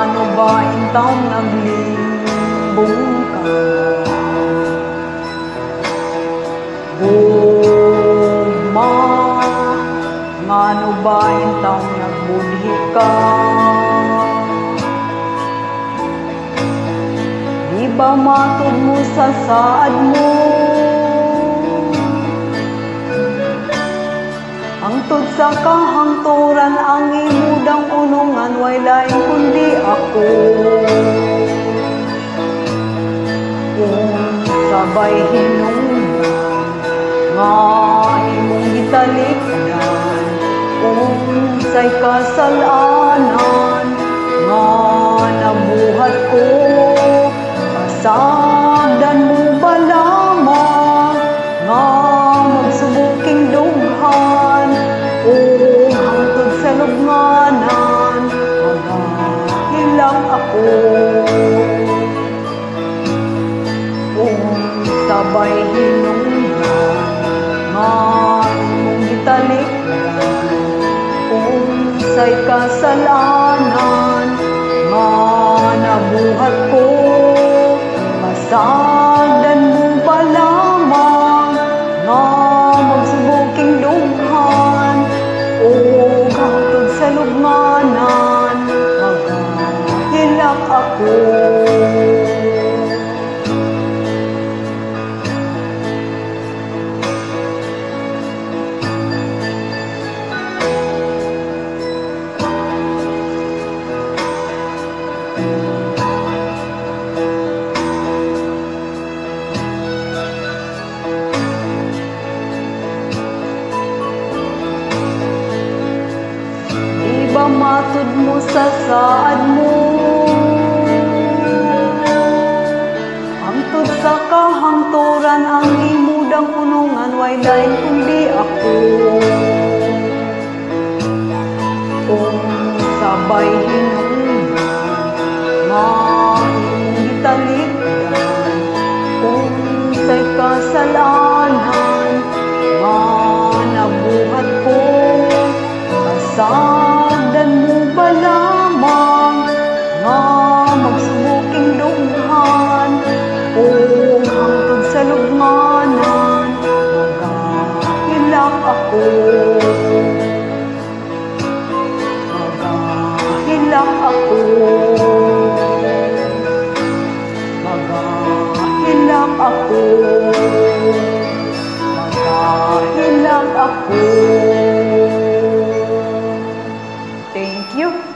Ngano ba intang naglimbong ka? Gugma, ngano ba intang nagbudhi ka? Di ba matud mo sa saad mo? Hangtod sa kahangturan ang imudang unungan, way lain kundi ako. Kung sabay hinungdan, nga imong gitalikdan, kung say kasalanan, nga nabuhat ko, kasagdan mo ba lamang, nga magsubuking dughan, o hangtod sa lubnganan, maghilang ako. Kung sabay hinungdan, nga imong gitalikdan, kung say kasalanan, nga nabuhat ko, masagdan mo ba lamang, nga magsubuking dughan, o hangtod sa lubnganan, maghilak ako. Matud mo sa saad mo, hangtod sa kahangturan ang imudang unungan, way lain kundi ako. Kung sabay hinungdan, nga imong gitalikdan, kung say kasalanan, nga nabuhat ko, kasagdan mo ba lamang, nga magsubuking dughan, o hangtod sa lubnganan, maghilak ako. Maghilak ako. Maghilak ako. Maghilak ako. Thank you.